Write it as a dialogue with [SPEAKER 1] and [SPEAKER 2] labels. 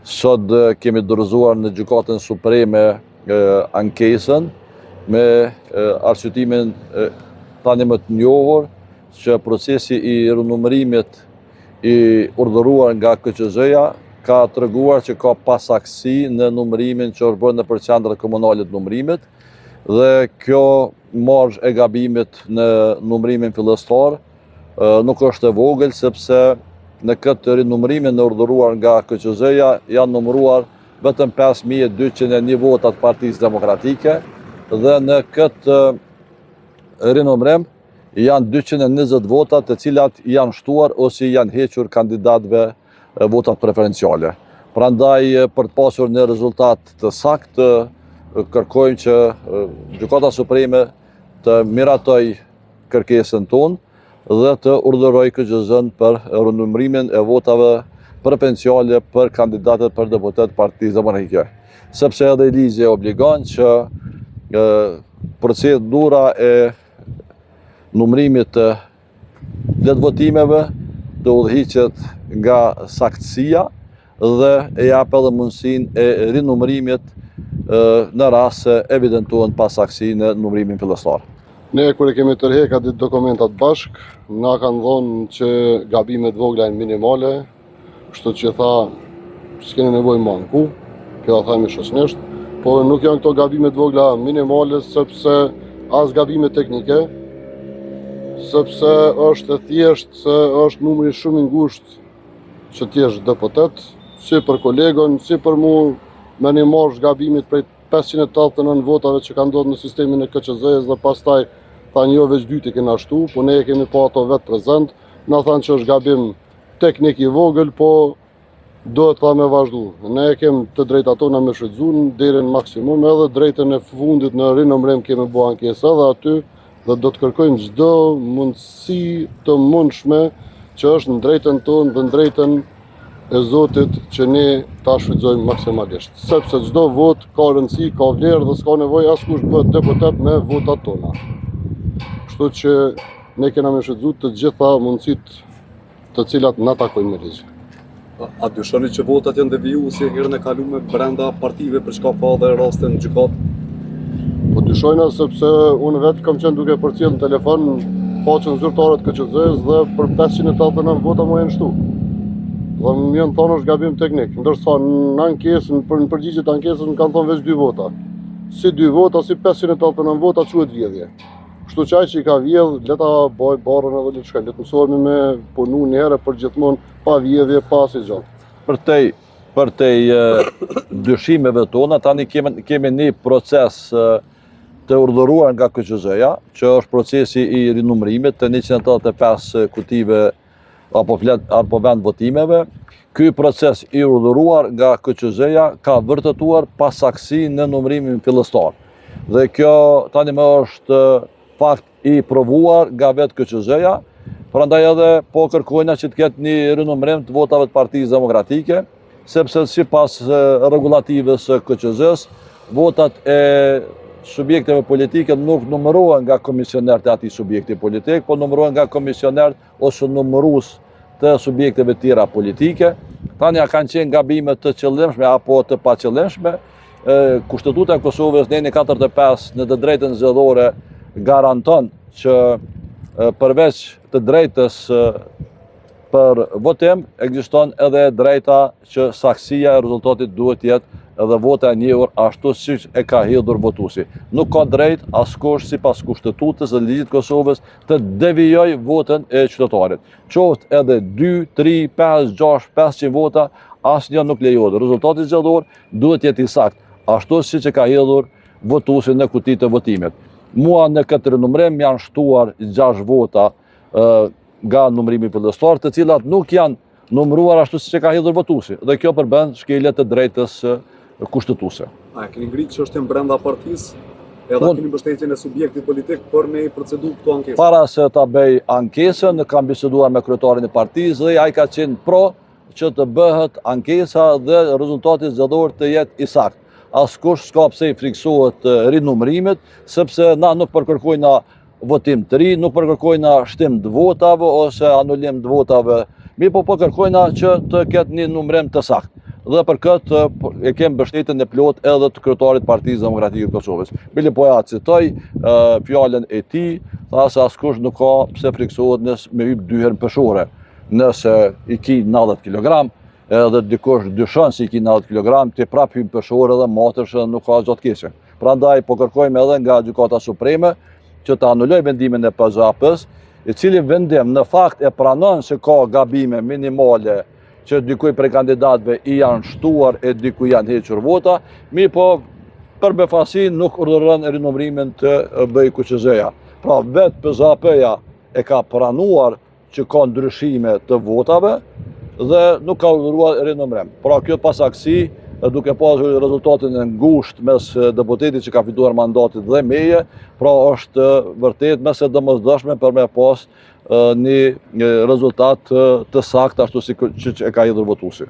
[SPEAKER 1] Sot kemi dorëzuar në Gjykatën Supreme ankesën me arsyetimin tani më të njohur që procesi i rinumërimit i urdhëruar nga KQZ-ja ka treguar që ka pasaktësi në numërimin që është bërë nëpër qendrat komunale të numërimit dhe kjo marrë e gabimit në numërimin fillestar nuk është e vogël, sepse në këtë rinumërimin e urdhëruar nga KQZ-ja janë numëruar vetëm 5201 votat Partisë Demokratike dhe në këtë rinumërim janë 220 votat të cilat janë shtuar ose janë hequr kandidatëve votat preferenciale. Prandaj, për të pasur një rezultat të saktë, kërkojmë që Gjykata Supreme të miratoj kërkesën tonë dhe të urdhëroj KQZ-n për rinumërimin e votave preferenciale për kandidatët për deputet Partisë Demokratike. Sepse edhe ligji e obligon që procedura e numërimit të fletë votimeve të udhëhiqet nga saktësia dhe e jap edhe mundësinë e rinumërimit në rast se evidentohen pasaktësi në numërimin fillestar.
[SPEAKER 2] Ne kur e kemi tërhequr atë dokumentat bashk, na kanë thonë që gabimet vogla janë minimale, kështu që tha s'keni nevojë më anku, kjo tha më shosnisht, por nuk janë këto gabimet vogla minimale sepse as gabime teknike, sepse është e thjeshtë se është numri shumë i ngushtë që t'jesh deputet, si për kolegën, si për mu, me një marrë gabimit prej 589 votave që ka ndodhur në sistemin e KQZ-s dhe pastaj thanë jo veç dyti kena shtu, po ne e kemi pa ato vetë prezent, na thanë që është gabim teknik i vogël, po duhet tha me vazhdu. Ne e kemi të drejta tona me shfrytzuar deri në maksimum, edhe drejtën e fundit në rinumërim kemi bërë ankesë edhe aty dhe do të kërkojmë çdo mundësi të mundshme që është në drejtën tonë dhe në drejtën e Zotit që ne ta shfrytëzojmë maksimalisht. Sepse çdo vot ka rëndësi, ka vlerë dhe s'ka nevojë askush bëhet deputet me votat tona. Kështu që ne kena me shfrytëzuar të gjitha mundësitë të cilat na takojnë me ligj.
[SPEAKER 3] A dyshoni që votat janë devijuar si herën e kaluar brenda partive për çka ka dhe raste në gjykatë?
[SPEAKER 2] Po dyshojna sepse unë vetë kam qenë duke përcjell në telefon faqen zyrtare të KQZ-s dhe për 589 vota më janë shtu. Dhe më janë thonë është gabim teknik, ndërsa në ankesën, në përgjigje të ankesës më kanë thonë veç 2 vota. Si 2 vota, si 589 vota quhet vjedhje. Kështu që ai që i ka vjedh, le ta bëj barrën edhe le të shkojë. Le të mësohemi me punu një herë për gjithmonë pa vjedhje, pa asgjë.
[SPEAKER 1] Për te dyshimeve tona, tani kemi një proces të urdhëruar nga KQZ-ja, që është procesi i rinumërimit të 185 kutive apo vend votimeve. Ky proces i urdhëruar nga KQZ-ja ka vërtetuar pasaktësi në numërimin fillestar. Dhe kjo tani më është fakt i provuar nga vetë KQZ-ja, prandaj edhe po kërkojna që të ketë një rinumërim të votave të Partisë Demokratike, sepse sipas rregullativës së KQZ-s, votat e subjekteve politike nuk numërohen nga komisionerët e atij subjekti politik, po numërohen nga komisionerët ose numërues të subjekteve tjera politike. Tani kanë qenë gabime të qëllimshme apo të paqëllimshme. Kushtetuta e Kosovës në 45 në të drejtën zgjedhore garanton që përveç të drejtës për votim ekziston edhe drejta që saktësia e rezultatit duhet jetë edhe vota e njëjtur ashtu siç e ka hedhur votuesi. Nuk ka drejt askush sipas kushtetutës së ligjit të Kosovës të devijojë votën e qytetarit. Qoftë edhe 2, 3, 5, 6, 500 vota, asnjë nuk lejohet. Rezultati zgjedhor duhet jetë i saktë, ashtu siç e ka hedhur votuesi në kutitë të votimit. Mua në këtë rinumërim janë shtuar 6 vota nga numërimi fillestar, të cilat nuk janë numëruar ashtu siç e ka hedhur votuesi. Dhe kjo përbën shkelje të drejtës kushtetuese.
[SPEAKER 3] A keni ngritë çështjen brenda partisë? Edhe keni mbështetjen e subjektit politik për me procedurë këto ankesë?
[SPEAKER 1] Para se ta bëj ankesën, kam biseduar me kryetarin e partisë dhe ai ka qenë pro që të bëhet ankesa dhe rezultati zgjedhor të jetë i saktë. Askush s'ka pse i friksohet rinumërimit, sepse na nuk përkërkojna votim të ri, nuk përkërkojna shtim të votave ose anulim të votave. Mi po kërkojna që të ketë një numërim të saktë. dhe për këtë e kem mbështetjen e plot edhe të kryetarit të Partisë Demokratike të Kosovës. Bile po ja citoj fjalën e tij, tha se askush nuk ka pse friksohet nëse me hyp 2 herë në peshore, nëse i ki 90 kg, edhe dikush dyshon se i ki 90 kg, ti prap hyn peshore dhe matesh edhe nuk ka gjë të keqe. Prandaj po kërkojmë edhe nga Gjykata Supreme që të anulloj vendimin e PZHP-s, i cili vendim në fakt e pranon se ka gabime minimale që dikuj prej kandidatëve i janë shtuar e dikuj janë hequr vota, mi po për befasi nuk urdhëron rinumërimin të bëj QQZ-ja. Pra vetë PZHP-ja e ka pranuar që ka ndryshime të votave dhe nuk ka urdhëruar rinumërim. Pra kjo pasaktësi, duke pasur rezultatin e ngushtë mes deputetit që ka fituar mandatit dhe meje, pra është vërtet mes e domosdoshme për me pas një rezultat të saktë ashtu si që e ka idhur votuesi.